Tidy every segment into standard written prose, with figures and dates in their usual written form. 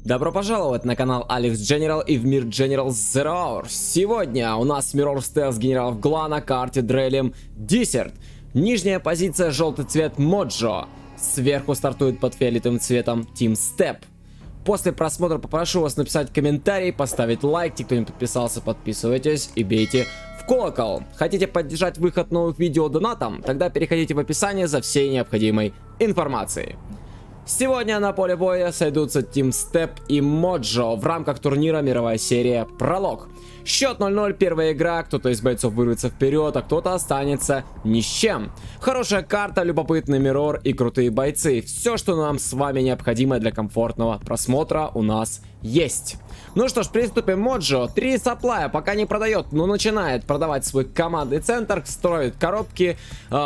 Добро пожаловать на канал Алекс General и в мир General Zero Hour. Сегодня у нас Mirror Stealth генералов Гла на карте Дрелем Desert. Нижняя позиция желтый цвет Моджо. Сверху стартует под фиолетовым цветом Team Step. После просмотра попрошу вас написать комментарий, поставить лайк, те, кто не подписался, подписывайтесь и бейте в колокол. Хотите поддержать выход новых видео донатом? Тогда переходите в описание за всей необходимой информацией. Сегодня на поле боя сойдутся Team Step и Моджо в рамках турнира мировая серия Пролог. Счет 0-0, первая игра, кто-то из бойцов вырвется вперед, а кто-то останется ни с чем. Хорошая карта, любопытный миррор и крутые бойцы. Все, что нам с вами необходимо для комфортного просмотра, у нас есть. Ну что ж, приступим. Моджо 3 саплая, пока не продает, но начинает продавать свой командный центр, строит коробки,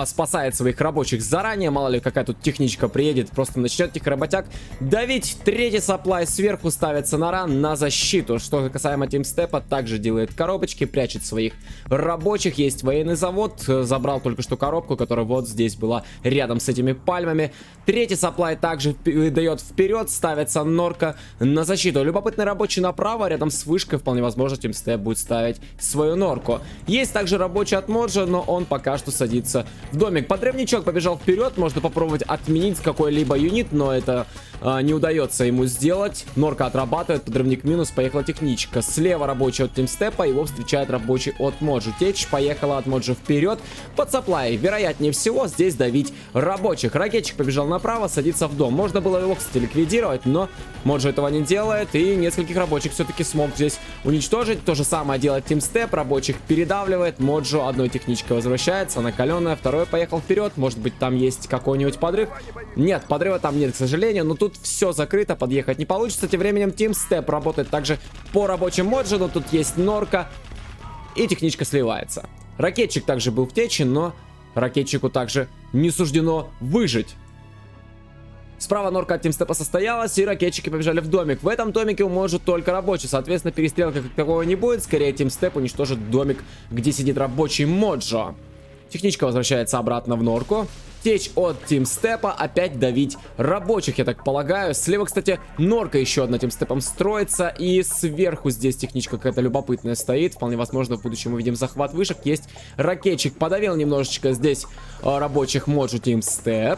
спасает своих рабочих заранее, мало ли какая тут техничка приедет, просто начнет этих работяг давить. Третий саплай сверху ставится на ран, на защиту. Что касаемо Team Step, также делает коробочки, прячет своих рабочих. Есть военный завод, забрал только что коробку, которая вот здесь была рядом с этими пальмами. Третий саплай также дает вперед, ставится норка на защиту. Любопытный рабочий направо, рядом с вышкой, вполне возможно, Team Step будет ставить свою норку. Есть также рабочий от Моджо, но он пока что садится в домик. Подрывничок побежал вперед, можно попробовать отменить какой-либо юнит, но это не удается ему сделать. Норка отрабатывает, подрывник минус, поехала техничка. Слева рабочий от Team Step, его встречает рабочий от Моджо. Течь поехала от Моджо вперед, под саплай. Вероятнее всего здесь давить рабочих. Ракетчик побежал направо, садится в дом. Можно было его, кстати, ликвидировать, но Моджо этого не делает, и нескольких рабочих все-таки смог здесь уничтожить. То же самое делает Team Step, рабочих передавливает. Моджо одной техничкой возвращается, накаленная, второй поехал вперед. Может быть, там есть какой-нибудь подрыв? Нет, подрыва там нет, к сожалению, но тут все закрыто, подъехать не получится. Тем временем Team Step работает также по рабочим Моджо, но тут есть норка, и техничка сливается. Ракетчик также был в тече, но ракетчику также не суждено выжить. Справа норка от Team Step состоялась, и ракетчики побежали в домик. В этом домике может только рабочий, соответственно, перестрелка как такового не будет. Скорее, Team Step уничтожит домик, где сидит рабочий Моджо. Техничка возвращается обратно в норку. Течь от Team Step, опять давить рабочих, я так полагаю. Слева, кстати, норка еще одна Team Step строится. И сверху здесь техничка какая-то любопытная стоит. Вполне возможно, в будущем мы видим захват вышек. Есть ракетчик, подавил немножечко здесь рабочих Моджо Team Step.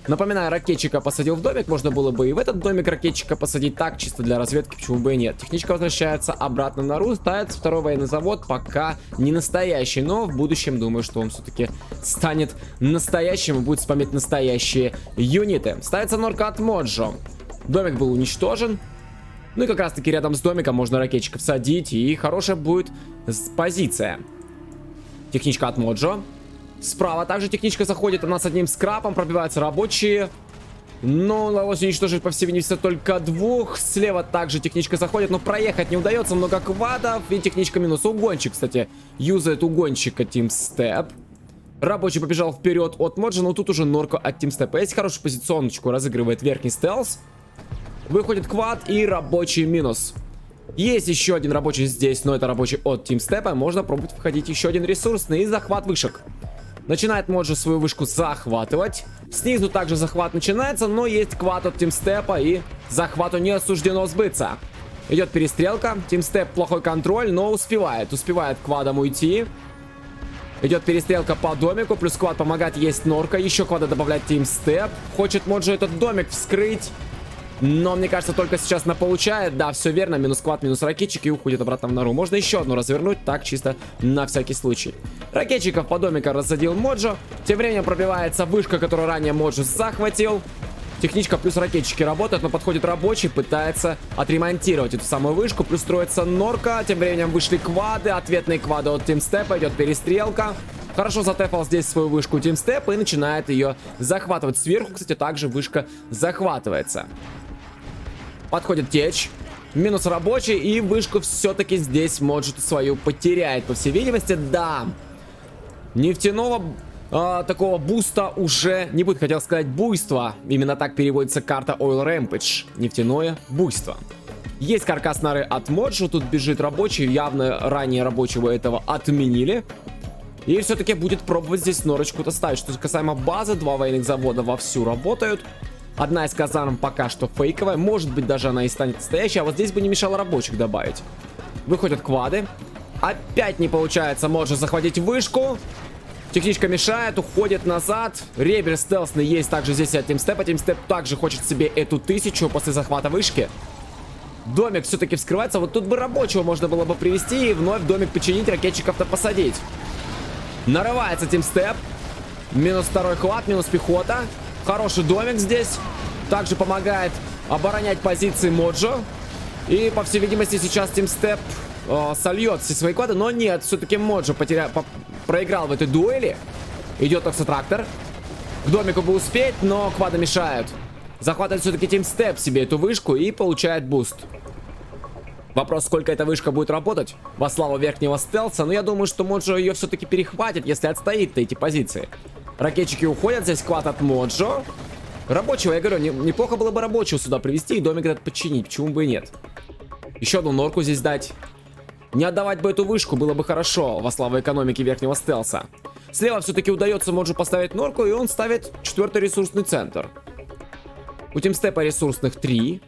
Напоминаю, ракетчика посадил в домик. Можно было бы и в этот домик ракетчика посадить так, чисто для разведки, почему бы и нет. Техничка возвращается обратно на ру, ставится второй военный завод, пока не настоящий, но в будущем думаю, что он все-таки станет настоящим и будет спамить настоящие юниты. Ставится норка от Моджо. Домик был уничтожен. Ну и как раз таки рядом с домиком можно ракетчиков садить, и хорошая будет позиция. Техничка от Моджо. Справа также техничка заходит, она с одним скрапом, пробиваются рабочие. Но удалось уничтожить, по всей видимости, только двух. Слева также техничка заходит, но проехать не удается. Много квадов, и техничка минус. Угончик, кстати, юзает угонщика Team Step. Рабочий побежал вперед от Моджо, но тут уже норка от Team Step. Есть хорошую позиционочку, разыгрывает верхний стелс. Выходит квад и рабочий минус. Есть еще один рабочий здесь, но это рабочий от Team Step. Можно пробовать входить еще один ресурсный и захват вышек. Начинает Моджо свою вышку захватывать. Снизу также захват начинается, но есть квад от Team Step, и захвату не осуждено сбыться. Идет перестрелка. Team Step плохой контроль, но успевает. Успевает квадом уйти. Идет перестрелка по домику, плюс квад помогает, есть норка. Еще квада добавляет Team Step. Хочет Моджо этот домик вскрыть. Но, мне кажется, только сейчас она получает. Да, все верно. Минус квад, минус ракетчик, и уходит обратно в нору. Можно еще одну развернуть, так, чисто на всякий случай. Ракетчиков по домику рассадил Моджо. Тем временем пробивается вышка, которую ранее Моджо захватил. Техничка плюс ракетчики работают, но подходит рабочий, пытается отремонтировать эту самую вышку. Плюс строится норка. Тем временем вышли квады. Ответные квады от Team Step. Идет перестрелка. Хорошо затэпал здесь свою вышку Team Step и начинает ее захватывать. Сверху, кстати, также вышка захватывается. Подходит течь. Минус рабочий, и вышку все-таки здесь может свою потеряет, по всей видимости. Да. Нефтяного такого буста уже не будет. Хотел сказать буйство. Именно так переводится карта Oil Rampage. Нефтяное буйство. Есть каркас норы от Моджо. Тут бежит рабочий. Явно ранее рабочего этого отменили. И все-таки будет пробовать здесь норочку-то ставить. Что касаемо базы, два военных завода вовсю работают. Одна из казарм пока что фейковая. Может быть, даже она и станет настоящей. А вот здесь бы не мешало рабочих добавить. Выходят квады. Опять не получается Моджо захватить вышку. Техничка мешает, уходит назад. Ребель стелсный есть также здесь от Тимстепа. Тимстеп также хочет себе эту 1000 после захвата вышки. Домик все-таки вскрывается. Вот тут бы рабочего можно было бы привести и вновь домик починить, ракетчиков-то посадить. Нарывается Тимстеп. Минус второй квад, минус пехота. Хороший домик здесь. Также помогает оборонять позиции Моджо. И, по всей видимости, сейчас Тимстеп сольет все свои квады. Но нет, все-таки Моджо проиграл в этой дуэли. Идет Оксотрактор. К домику бы успеть, но квады мешают. Захватывает все-таки Тимстеп себе эту вышку и получает буст. Вопрос, сколько эта вышка будет работать во славу верхнего стелса. Но я думаю, что Моджо ее все-таки перехватит, если отстоит эти позиции. Ракетчики уходят, здесь квад от Моджо. Рабочего, я говорю, неплохо было бы рабочего сюда привести и домик этот подчинить. Почему бы и нет? Еще одну норку здесь дать. Не отдавать бы эту вышку было бы хорошо во славу экономики верхнего стелса. Слева все-таки удается Моджо поставить норку, и он ставит 4-й ресурсный центр. У Тимстепа ресурсных 3.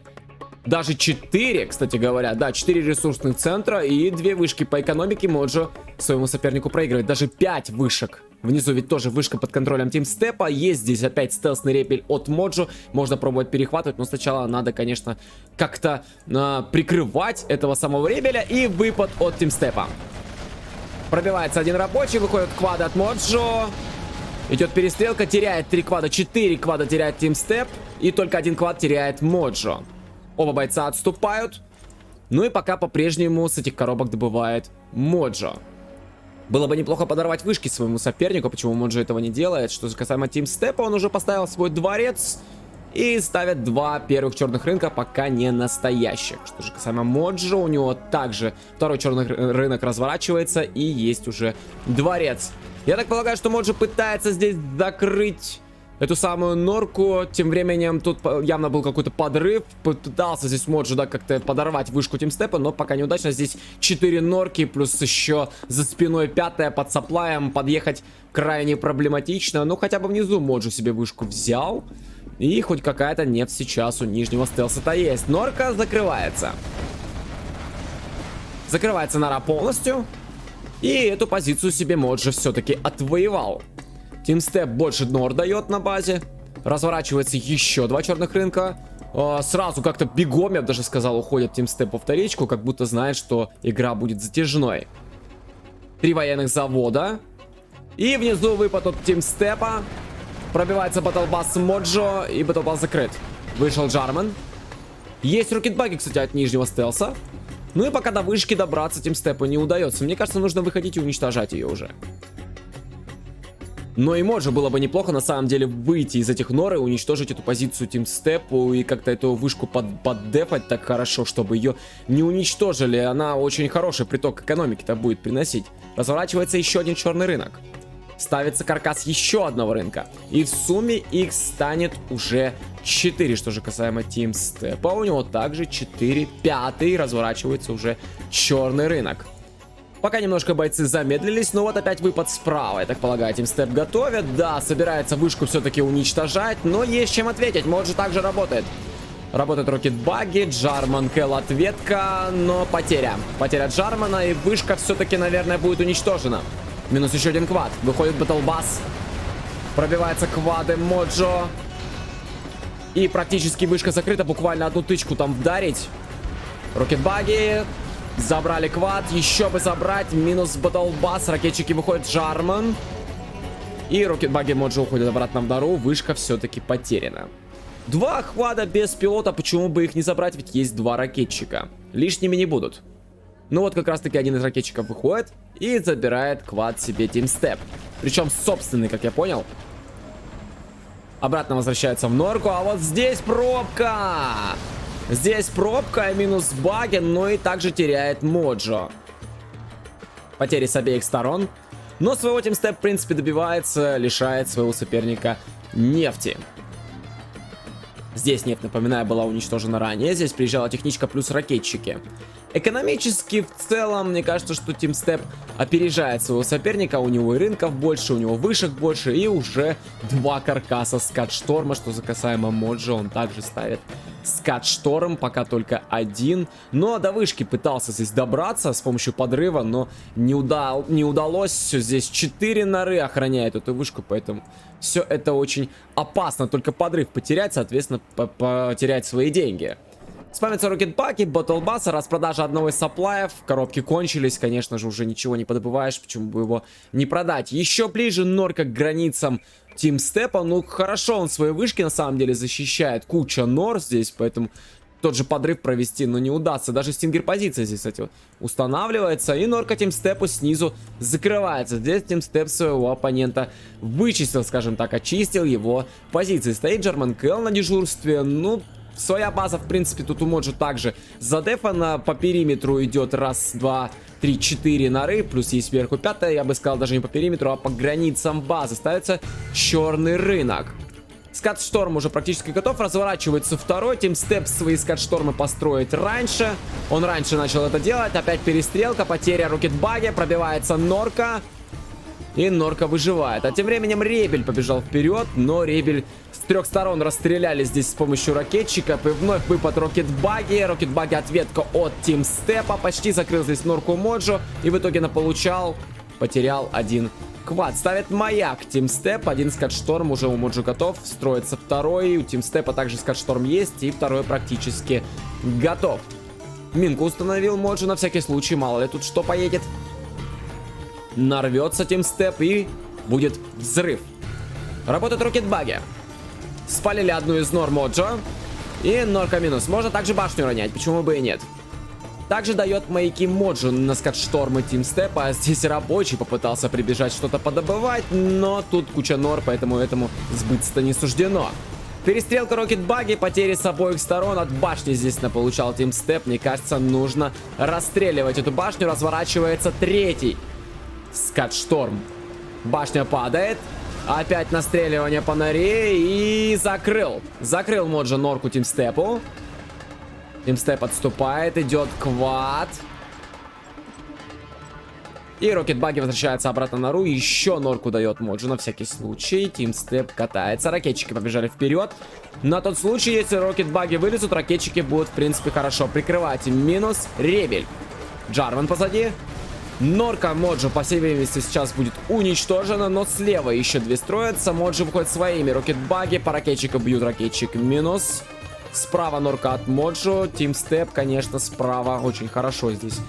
Даже 4, кстати говоря. Да, 4 ресурсных центра и 2 вышки по экономике Моджо своему сопернику проигрывает. Даже 5 вышек. Внизу ведь тоже вышка под контролем Тимстепа. Есть здесь опять стелсный репель от Моджо. Можно пробовать перехватывать, но сначала надо, конечно, как-то прикрывать этого самого репеля. И выпад от Тимстепа. Пробивается один рабочий, выходит квады от Моджо. Идет перестрелка, теряет 3 квада, 4 квада теряет Тимстеп. И только 1 квад теряет Моджо. Оба бойца отступают. Ну и пока по-прежнему с этих коробок добывает Моджо. Было бы неплохо подорвать вышки своему сопернику. Почему Моджо этого не делает? Что же касаемо Тимстепа, он уже поставил свой дворец. И ставит 2 первых черных рынка, пока не настоящих. Что же касаемо Моджо, у него также второй черный рынок разворачивается. И есть уже дворец. Я так полагаю, что Моджо пытается здесь закрыть эту самую норку. Тем временем тут явно был какой-то подрыв. Пытался здесь Моджо, да, как-то подорвать вышку Тимстепа, но пока неудачно. Здесь 4 норки, плюс еще за спиной 5-я под саплаем. Подъехать крайне проблематично. Но хотя бы внизу Моджо себе вышку взял. И хоть какая-то нефть сейчас у нижнего стелса-то есть. Норка закрывается. Закрывается нора полностью. И эту позицию себе Моджо все-таки отвоевал. Тимстеп больше нор дает на базе. Разворачивается еще 2 черных рынка. Сразу как-то бегом, я бы даже сказал, уходит Тимстеп во вторичку, как будто знает, что игра будет затяжной. 3 военных завода. И внизу выпад от Тимстепа. Пробивается батлбасс Моджо, и батлбасс закрыт. Вышел Джарман. Есть рокетбаги, кстати, от нижнего стелса. Ну и пока до вышки добраться Тимстепу не удается. Мне кажется, нужно выходить и уничтожать ее уже. Но и Моджо было бы неплохо на самом деле выйти из этих нор и уничтожить эту позицию Тимстепу и как-то эту вышку поддефать так хорошо, чтобы ее не уничтожили. Она очень хороший приток экономики-то будет приносить. Разворачивается еще один черный рынок. Ставится каркас еще одного рынка. И в сумме их станет уже 4. Что же касаемо Тимстепа, у него также 4. 5-й разворачивается уже черный рынок. Пока немножко бойцы замедлились, но вот опять выпад справа. Я так полагаю, Тимстеп готовят. Да, собирается вышку все-таки уничтожать, но есть чем ответить. Моджо также работает. Работают рокетбаги, Джарман, Кэл ответка, но потеря. Потеря Джармана, и вышка все-таки, наверное, будет уничтожена. Минус еще один квад. Выходит батлбасс. Пробивается квады Моджо. И практически вышка закрыта. Буквально одну тычку там вдарить. Рокетбаги. Забрали квад. Еще бы забрать. Минус батлбасс. Ракетчики выходят. Джарман. И рокетбаги Моджо уходят обратно в нору. Вышка все-таки потеряна. 2 хвада без пилота. Почему бы их не забрать? Ведь есть 2 ракетчика. Лишними не будут. Ну вот как раз таки один из ракетчиков выходит и забирает квад себе Тимстеп. Причем собственный, как я понял. Обратно возвращается в норку. А вот здесь пробка. Здесь пробка и минус баги, но и также теряет Моджо. Потери с обеих сторон. Но своего Тимстеп, в принципе, добивается, лишает своего соперника нефти. Здесь нефть, напоминаю, была уничтожена ранее. Здесь приезжала техничка плюс ракетчики. Экономически в целом, мне кажется, что Team Step опережает своего соперника. У него и рынков больше, у него вышек больше. И уже 2 каркаса Скат-Шторма. Что за касаемо Моджо, он также ставит Скат-Шторм. Пока только 1. Но до вышки пытался здесь добраться с помощью подрыва. Но не удалось. Все, здесь 4 норы охраняет эту вышку. Поэтому все это очень опасно. Только подрыв потерять, соответственно, потерять свои деньги. Спамятся рокетбаки, батлбасса, распродажа одного из сапплаев, коробки кончились, конечно же, уже ничего не подобываешь, почему бы его не продать. Еще ближе норка к границам Team Step, ну хорошо он свои вышки на самом деле защищает, куча нор здесь, поэтому тот же подрыв провести, но не удастся. Даже стингер позиция здесь, кстати, устанавливается, и норка Team Step снизу закрывается. Здесь Team Step своего оппонента вычистил, скажем так, очистил его позиции. Стоит Джарман Кэл на дежурстве, ну... Своя база, в принципе, тут у Моджо также задефана. По периметру идет раз, два, три, 4 норы. Плюс есть сверху 5-я, я бы сказал, даже не по периметру, а по границам базы. Ставится черный рынок. Скат-Шторм уже практически готов. Разворачивается второй. Team Step свои Скат-Штормы построить раньше. Он раньше начал это делать. Опять перестрелка, потеря рокетбаги. Пробивается норка. И норка выживает. А тем временем Ребель побежал вперед, но Ребель с 3 сторон расстреляли здесь с помощью ракетчиков. И вновь выпад рокетбаги. Рокетбаги ответка от Team Step. Почти закрыл здесь норку Моджо. И в итоге наполучал, потерял 1 квад. Ставит маяк Team Step. 1 Скат-Шторм уже у Моджо готов. Строится второй. У Team Step также Скат-Шторм есть. И второй практически готов. Минку установил Моджо на всякий случай. Мало ли тут что поедет. Нарвется Team Step и будет взрыв. Работают рокетбаги. Спалили одну из нор Моджо. И норка минус. Можно также башню ронять, почему бы и нет. Также дает маяки Моджо на Скат-Штормы Team Step. А здесь рабочий попытался прибежать что-то подобывать. Но тут куча нор, поэтому этому сбыться-то не суждено. Перестрелка рокетбаги, потери с обоих сторон. От башни здесь наполучал Team Step. Мне кажется, нужно расстреливать эту башню. Разворачивается 3-й Скат-Шторм. Башня падает. Опять настреливание по норе. И закрыл. Закрыл Моджо норку Team Step'у. Team Step отступает. Идет квад. И рокетбаги возвращается обратно на нору. Еще норку дает Моджо на всякий случай. Team Step катается. Ракетчики побежали вперед. На тот случай, если рокетбаги вылезут, ракетчики будут, в принципе, хорошо прикрывать. Минус Ребель. Джарван позади. Норка Моджо, по всей видимости, сейчас будет уничтожена, но слева еще 2 строятся. Моджо выходит своими. Рокетбаги по ракетчику бьют, ракетчик минус. Справа норка от Моджо. Team Step, конечно, справа очень хорошо здесь.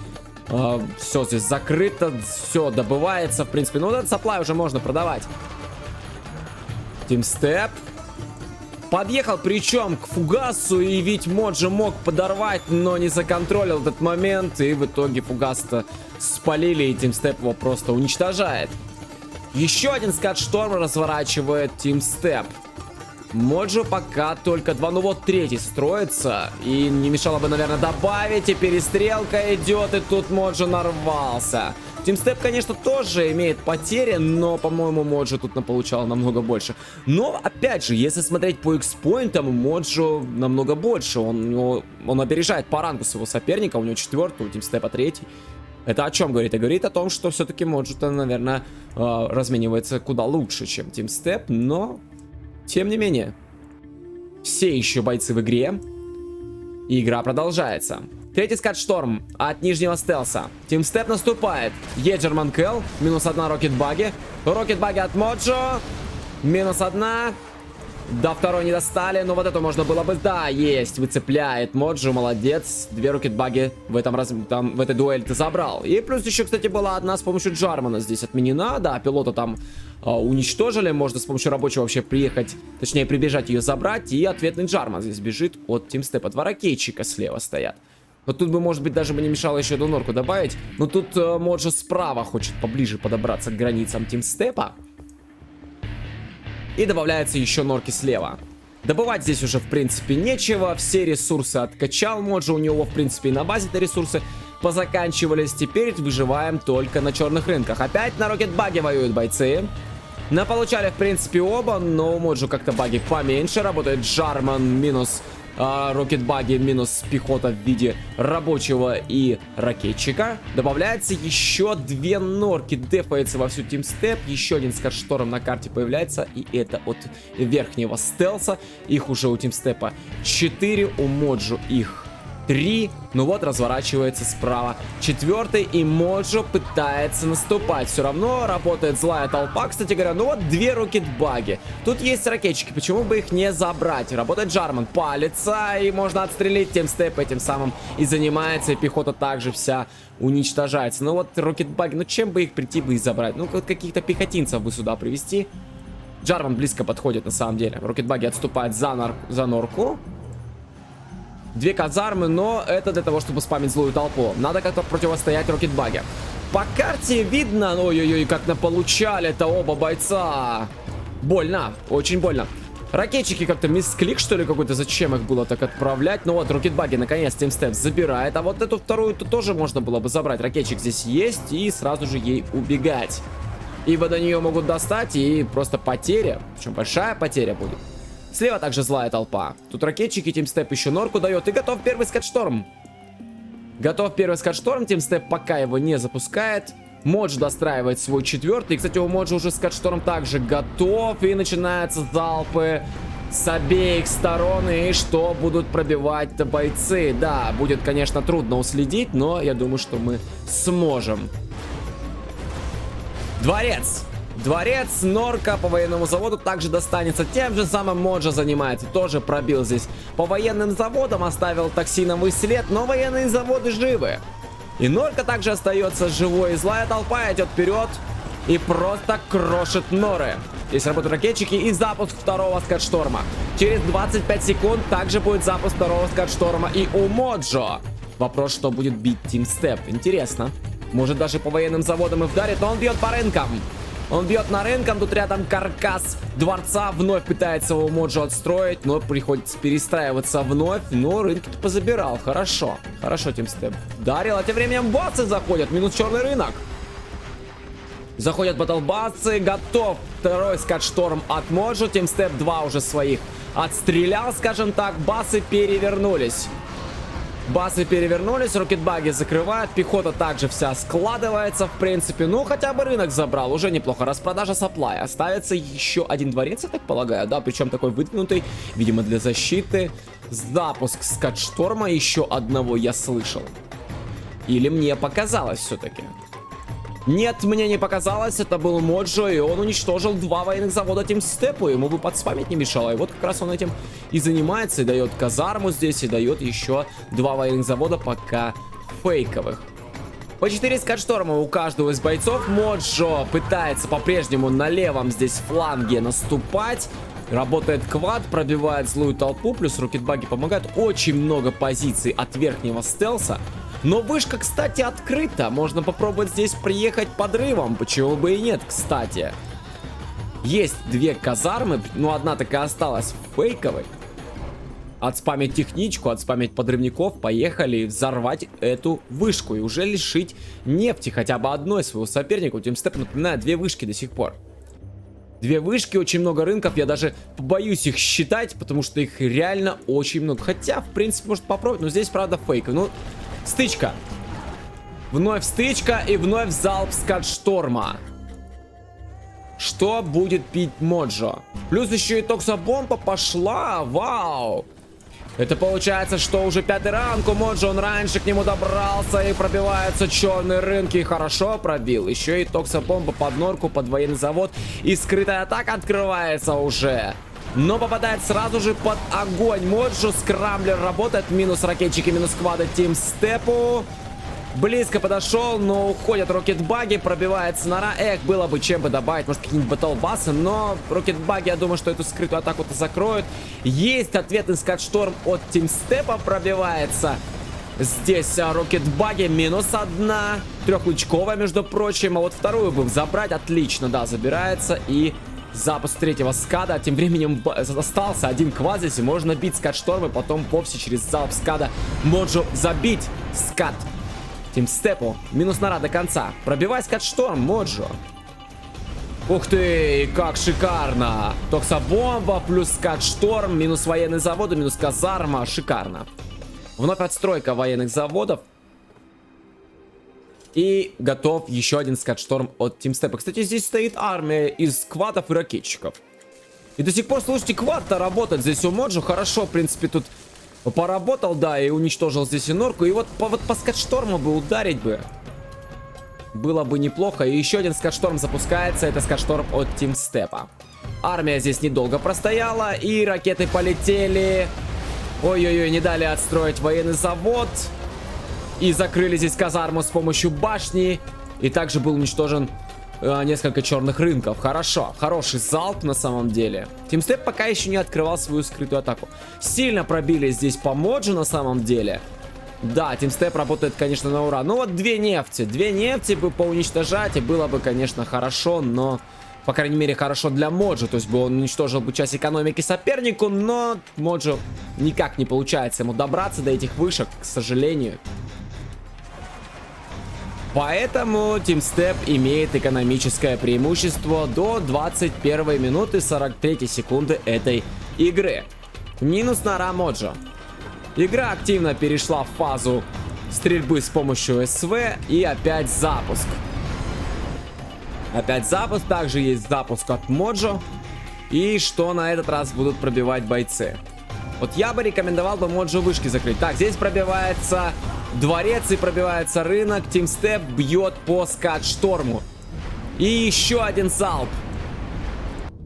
Все здесь закрыто, все добывается, в принципе. Ну, вот этот сапплай уже можно продавать. Team Step подъехал, причем к фугасу, и ведь Моджо мог подорвать, но не законтролил этот момент, и в итоге фугас-то спалили, и Team Step его просто уничтожает. Еще один Скат-Шторм разворачивает Team Step. Моджо пока только 2, ну вот 3-й строится, и не мешало бы, наверное, добавить, и перестрелка идет, и тут Моджо нарвался. Team Step, конечно, тоже имеет потери, но, по-моему, Моджо тут наполучал намного больше. Но, опять же, если смотреть по экспоинтам, Моджо намного больше. Он опережает по рангу своего соперника, у него 4-й, у Team Step 3-й. Это о чем говорит? Это говорит о том, что все-таки Моджо-то, наверное, разменивается куда лучше, чем Team Step, но, тем не менее, все еще бойцы в игре, и игра продолжается. 3-й Скат-Шторм от нижнего стелса. Team Step наступает. Еджерман Кэл. Минус 1 рокетбаги. Рокетбаги от Моджо. Минус 1. До второй не достали. Но вот это можно было бы... Да, есть. Выцепляет Моджо. Молодец. 2 рокетбаги в этой дуэли ты забрал. И плюс еще, кстати, была одна с помощью Джармана здесь отменена. Да, пилота там уничтожили. Можно с помощью рабочего вообще приехать. Точнее, прибежать ее забрать. И ответный Джарман здесь бежит от Team Step. 2 ракетчика слева стоят. Но тут бы, может быть, даже бы не мешало еще одну норку добавить. Но тут Моджо справа хочет поближе подобраться к границам Team Step'а. И добавляются еще норки слева. Добывать здесь уже, в принципе, нечего. Все ресурсы откачал Моджо. У него, в принципе, и на базе-то ресурсы позаканчивались. Теперь выживаем только на черных рынках. Опять на рокетбаге воюют бойцы. Наполучали, в принципе, оба. Но у Моджо как-то баги поменьше. Работает Джарман минус рокетбаги минус пехота в виде рабочего и ракетчика. Добавляется еще 2 норки, дефается во всю тимстеп. Еще один скатшторм на карте появляется, и это от верхнего стелса. Их уже у тимстепа 4, у Моджо их 3. Ну вот, разворачивается справа 4-й, и Моджо пытается наступать. Все равно работает злая толпа. Кстати говоря, ну вот 2 рокетбаги. Тут есть ракетчики, почему бы их не забрать? Работает Джарман, палится, и можно отстрелить тимстеп этим самым. И занимается, и пехота также вся уничтожается. Ну вот рокетбаги, ну чем бы их прийти бы и забрать? Ну вот каких-то пехотинцев бы сюда привести. Джарман близко подходит на самом деле. Рокетбаги отступают за норку. 2 казармы, но это для того, чтобы спамить злую толпу. Надо как-то противостоять рокетбаге. По карте видно, ой-ой-ой, как наполучали-то оба бойца. Больно, очень больно. Ракетчики как-то мисклик, что ли, какой-то. Зачем их было так отправлять? Ну вот, рокетбаги наконец тимстеп забирает. А вот эту вторую-то тоже можно было бы забрать. Ракетчик здесь есть, и сразу же ей убегать. Ибо до нее могут достать, и просто потеря. Причем большая потеря будет. Слева также злая толпа. Тут ракетчики, тимстеп еще норку дает. И готов первый скатшторм. Готов первый скатшторм. Тимстеп пока его не запускает. Моджо достраивает свой 4-й. И, кстати, у Моджо уже скатшторм также готов. И начинаются залпы с обеих сторон. И что будут пробивать-то бойцы? Да, будет, конечно, трудно уследить, но я думаю, что мы сможем. Дворец. Дворец, норка по военному заводу также достанется. Тем же самым Моджо занимается. Тоже пробил здесь по военным заводам. Оставил токсиновый след. Но военные заводы живы. И норка также остается живой. И злая толпа идет вперед. И просто крошит норы. Здесь работают ракетчики. И запуск второго скатшторма. Через 25 секунд также будет запуск второго скатшторма. И у Моджо. Вопрос, что будет бить тимстеп. Интересно. Может даже по военным заводам и вдарит. Но он бьет по рынкам. Он бьет на рынкам, тут рядом каркас дворца, вновь пытается его Моджо отстроить, но приходится перестраиваться вновь, но рынки-то позабирал, хорошо, хорошо тимстеп дарил, а тем временем басы заходят, минус черный рынок. Заходят батлбасы, готов второй скатшторм от Моджо, тимстеп 2 уже своих отстрелял, скажем так, басы перевернулись. Басы перевернулись, рокетбаги закрывают, пехота также вся складывается, в принципе. Ну, хотя бы рынок забрал, уже неплохо. Распродажа сапплая. Оставится еще один дворец, я так полагаю, да, причем такой выдвинутый, видимо, для защиты. Запуск скатшторма еще одного я слышал. Или мне показалось все-таки? Нет, мне не показалось, это был Моджо, и он уничтожил 2 военных завода тимстепу, ему бы подспамить не мешало, и вот как раз он этим и занимается, и дает казарму здесь, и дает еще 2 военных завода пока фейковых. По 4 скатшторма у каждого из бойцов. Моджо пытается по-прежнему на левом здесь фланге наступать. Работает квад, пробивает злую толпу, плюс рокетбаги помогают. Очень много позиций от верхнего стелса. Но вышка, кстати, открыта. Можно попробовать здесь приехать подрывом. Почему бы и нет, кстати. Есть 2 казармы, но одна такая осталась фейковой. Отспамить техничку, отспамить подрывников. Поехали взорвать эту вышку. И уже лишить нефти хотя бы одной своего соперника. У тимстеп, напоминаю, 2 вышки до сих пор. 2 вышки, очень много рынков. Я даже боюсь их считать, потому что их реально очень много. Хотя, в принципе, может попробовать. Но здесь, правда, фейк. Ну, стычка. Вновь стычка и вновь залп скатшторма. Что будет пить Моджо? Плюс еще и токсобомба пошла. Вау. Это получается, что уже 5-й ранг у Моджо. Он раньше к нему добрался и пробиваются черные рынки. И хорошо пробил. Еще и токсобомба под норку, под военный завод. И скрытая атака открывается уже. Но попадает сразу же под огонь. Моджо, скрамблер работает. Минус ракетчики, минус квады тимстепу. Близко подошел, но уходят рокетбаги, пробивается нора. Эх, было бы чем бы добавить, может какие-нибудь батлбасы, но рокетбаги, я думаю, что эту скрытую атаку-то закроют. Есть ответный скатшторм от тимстепа, пробивается. Здесь рокетбаги, минус 1, трехлучковая, между прочим, а вот вторую бы забрать, отлично, да, забирается. И запуск 3-го скада, тем временем остался один квад здесь, и можно бить скатшторм, и потом вовсе через залп скада Моджо забить скат. Тимстепу. Минус нора до конца. Пробивай скатшторм, Моджо. Ух ты, как шикарно. Токсобомба плюс скат-шторм, минус военные заводы, минус казарма. Шикарно. Вновь отстройка военных заводов. И готов еще один скат-шторм от Тимстепа. Кстати, здесь стоит армия из квадов и ракетчиков. И до сих пор, слушайте, квад-то работает здесь у Моджо. Хорошо, в принципе, тут поработал, да, и уничтожил здесь и норку. И вот по скат-шторму бы ударить бы. Было бы неплохо. И еще один скат-шторм запускается. Это скат-шторм от Тимстепа. Армия здесь недолго простояла. И ракеты полетели. Ой-ой-ой, не дали отстроить военный завод. И закрыли здесь казарму с помощью башни. И также был уничтожен несколько черных рынков. Хорошо. Хороший залп на самом деле. Тимстеп пока еще не открывал свою скрытую атаку. Сильно пробили здесь по Моджо на самом деле. Да, Тимстеп работает, конечно, на ура. Ну вот две нефти бы поуничтожать, и было бы, конечно, хорошо, но, по крайней мере, хорошо для Моджо. То есть бы он уничтожил бы часть экономики сопернику, но Моджо никак не получается ему добраться до этих вышек, к сожалению. Поэтому Тимстеп имеет экономическое преимущество до 21 минуты 43 секунды этой игры. Минус на Ра Моджо. Игра активно перешла в фазу стрельбы с помощью СВ и опять запуск. Опять запуск, также есть запуск от Моджо. И что на этот раз будут пробивать бойцы? Вот я бы рекомендовал бы Моджо вышки закрыть. Так, здесь пробивается дворец и пробивается рынок. Тимстеп бьет по скат-шторму. И еще один залп.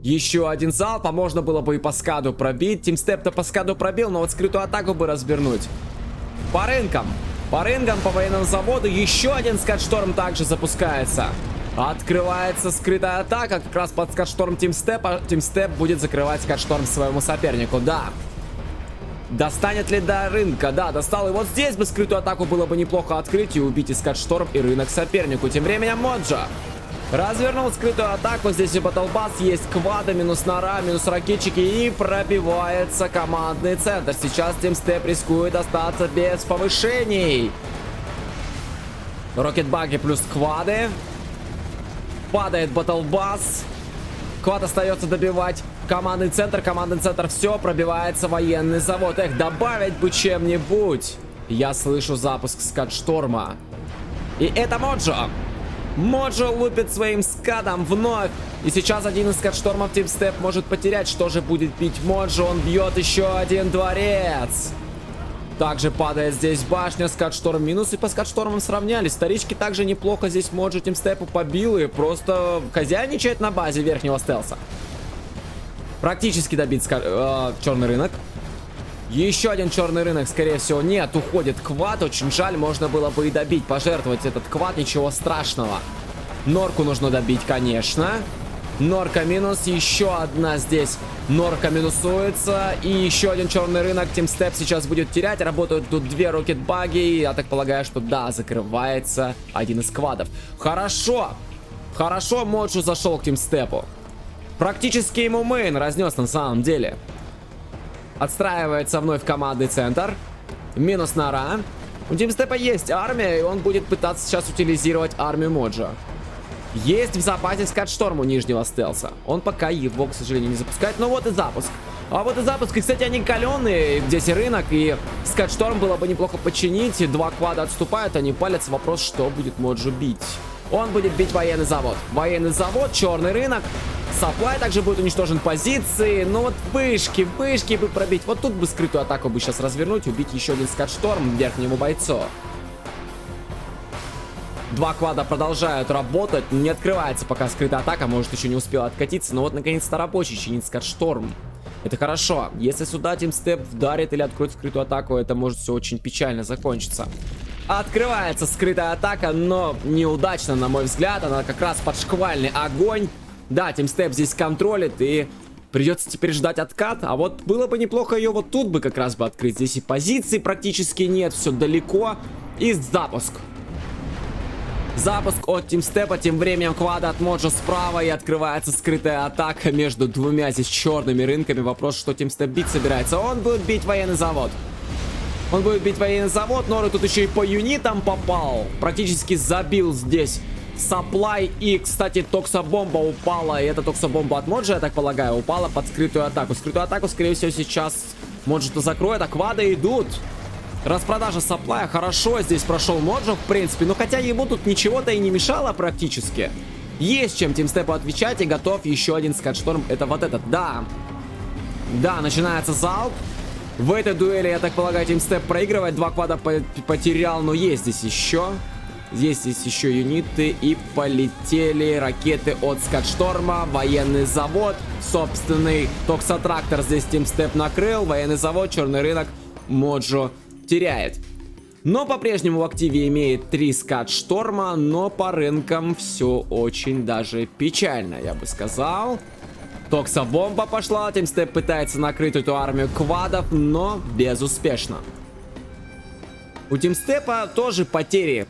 Еще один залп, а можно было бы и по скаду пробить. Тимстеп-то по скаду пробил, но вот скрытую атаку бы развернуть. По рынкам, по военному заводу еще один скат-шторм также запускается. Открывается скрытая атака, как раз под скат-шторм Тимстепа. Тимстеп будет закрывать скат-шторм своему сопернику, да. Достанет ли до рынка? Да, достал. И вот здесь бы скрытую атаку было бы неплохо открыть и убить и скат-шторм, и рынок сопернику. Тем временем Моджо развернул скрытую атаку. Здесь и батлбас, есть квады, минус нора, минус ракетчики. И пробивается командный центр. Сейчас Тимстеп рискует остаться без повышений. Рокетбаги плюс квады. Падает батлбас. Квад остается добивать командный центр. Командный центр все, пробивается военный завод. Эх, добавить бы чем-нибудь. Я слышу запуск скат-шторма. И это Моджо. Моджо лупит своим скадом вновь. И сейчас один из скат-штормов Тимстеп может потерять. Что же будет бить Моджо? Он бьет еще один дворец. Также падает здесь башня. Скат-шторм минус. И по скат-штормам сравнялись. Старички также неплохо здесь Моджо Тимстепу побил. И просто хозяйничает на базе верхнего стелса. Практически добит черный рынок. Еще один черный рынок, скорее всего, нет. Уходит квад. Очень жаль, можно было бы и добить, пожертвовать этот квад. Ничего страшного. Норку нужно добить, конечно. Норка минус. Еще одна здесь. Норка минусуется. И еще один черный рынок Тимстеп сейчас будет терять. Работают тут две рокетбаги. Я так полагаю, что да, закрывается один из квадов. Хорошо. Хорошо, Моджо зашел к Тимстепу. Практически ему мейн разнес на самом деле. Отстраивается вновь командный центр. Минус нора. У Тимстепа есть армия, и он будет пытаться сейчас утилизировать армию Моджо. Есть в запасе скат-шторм у нижнего стелса. Он пока его, к сожалению, не запускает. Но вот и запуск. А вот и запуск. И, кстати, они каленые. Здесь и рынок, и скат-шторм было бы неплохо починить. Два квада отступают, они палятся. Вопрос, что будет Моджо бить. Он будет бить военный завод. Военный завод, черный рынок. Саплай также будет уничтожен позиции. Но вот вышки бы пробить. Вот тут бы скрытую атаку бы сейчас развернуть. Убить еще один скат-шторм верхнему бойцу. Два квада продолжают работать. Не открывается пока скрытая атака. Может, еще не успела откатиться. Но вот наконец-то рабочий чинит скат-шторм. Это хорошо. Если сюда Тимстеп вдарит или откроет скрытую атаку, это может все очень печально закончиться. Открывается скрытая атака, но неудачно, на мой взгляд. Она как раз под шквальный огонь. Да, Тимстеп здесь контролит, и придется теперь ждать откат. А вот было бы неплохо ее вот тут бы как раз бы открыть. Здесь и позиций практически нет, все далеко. И запуск. Запуск от Тимстепа. Тем временем квада от Моджо справа. И открывается скрытая атака между двумя здесь черными рынками. Вопрос, что Тимстеп бить собирается. Он будет бить военный завод. Он будет бить военный завод. Норы тут еще и по юнитам попал. Практически забил здесь Supply и, кстати, токсобомба упала. И эта токсобомба от Моджо, я так полагаю, упала под скрытую атаку. Скрытую атаку, скорее всего, сейчас Моджо-то закроет, а квады идут. Распродажа Supply. Хорошо здесь прошел Моджо, в принципе. Но хотя ему тут ничего-то и не мешало практически. Есть чем Тимстепу отвечать, и готов еще один скатшторм. Это вот этот, да. Да, начинается залп. В этой дуэли, я так полагаю, Тимстеп проигрывает. 2 квада потерял, но есть здесь еще. Есть здесь еще юниты. И полетели ракеты от скатшторма. Военный завод. Собственный токсотрактор здесь Тимстеп накрыл. Военный завод, черный рынок. Моджо теряет. Но по-прежнему в активе имеет 3 скатшторма. Но по рынкам все очень даже печально, я бы сказал. Токсобомба пошла. Тимстеп пытается накрыть эту армию квадов, но безуспешно. У Тимстепа тоже потери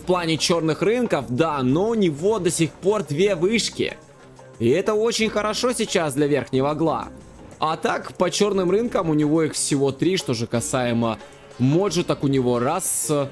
в плане черных рынков, да, но у него до сих пор 2 вышки. И это очень хорошо сейчас для верхнего гла. А так, по черным рынкам у него их всего 3, что же касаемо Моджо, так у него 1,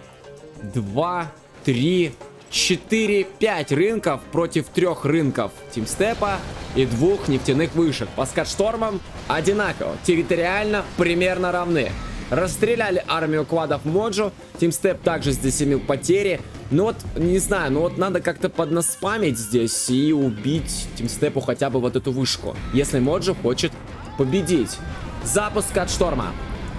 2, 3, 4, 5 рынков против 3 рынков Тимстепа и 2 нефтяных вышек. По скатштормам одинаково, территориально примерно равны. Расстреляли армию квадов Моджо. Тимстеп также здесь имел потери. Ну вот, не знаю, ну вот надо как-то поднаспамить здесь и убить Тимстепу хотя бы вот эту вышку, если Моджо хочет победить. Запуск скатшторма.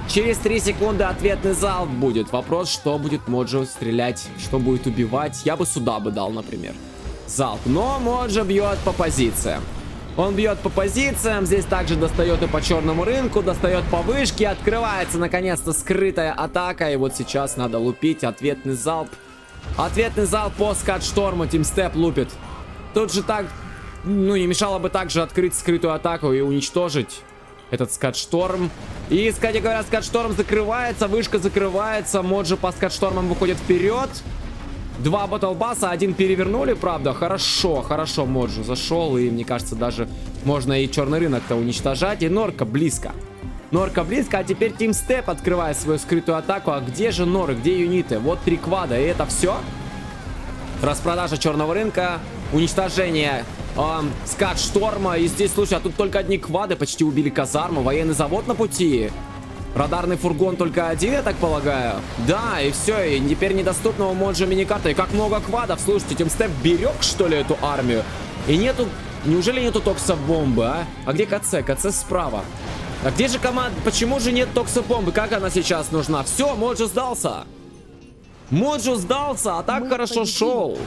Через 3 секунды ответный залп будет. Вопрос, что будет Моджо стрелять, что будет убивать. Я бы сюда бы дал, например, залп. Но Моджо бьет по позициям. Он бьет по позициям. Здесь также достает и по черному рынку, достает по вышке. Открывается, наконец-то, скрытая атака. И вот сейчас надо лупить ответный залп. Ответный залп по скатшторму. Тимстеп лупит. Тут же так, ну, не мешало бы также открыть скрытую атаку и уничтожить этот скатшторм. И, кстати говоря, скатшторм закрывается, вышка закрывается. Моджо по скатштормам выходит вперед. 2 батлбасса, 1 перевернули, правда. Хорошо, хорошо Моджо зашел. И, мне кажется, даже можно и черный рынок-то уничтожать. И Норка близко. Норка близко, а теперь Тимстеп открывает свою скрытую атаку. А где же Норы, где юниты? Вот 3 квада, и это все. Распродажа черного рынка, уничтожение скатшторма. И здесь, слушай, а тут только одни квады, почти убили казарму. Военный завод на пути. Радарный фургон только 1, я так полагаю. Да, и все, и теперь недоступного Моджо миникарта. И как много квадов, слушайте, Тимстеп берег, что ли, эту армию? И нету, неужели нету токсобомбы, а? А где КЦ? КЦ справа. А где же команда? Почему же нет токсобомбы? Как она сейчас нужна? Все, Моджо сдался. Моджо сдался, а так хорошо шел.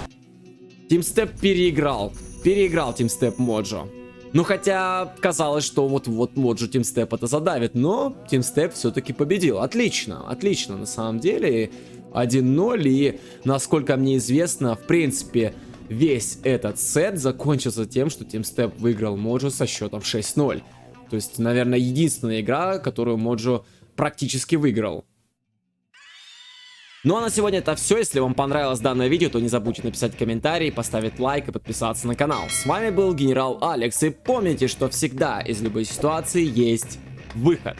Тимстеп переиграл. Переиграл Тимстеп Моджо. Ну, хотя казалось, что вот Моджо Тимстеп это задавит. Но Тимстеп все-таки победил. Отлично, отлично на самом деле. 1-0. И, насколько мне известно, в принципе, весь этот сет закончился тем, что Тимстеп выиграл Моджо со счетом 6-0. То есть, наверное, единственная игра, которую Моджо практически выиграл. Ну а на сегодня это все. Если вам понравилось данное видео, то не забудьте написать комментарий, поставить лайк и подписаться на канал. С вами был Генерал Алекс. И помните, что всегда из любой ситуации есть выход.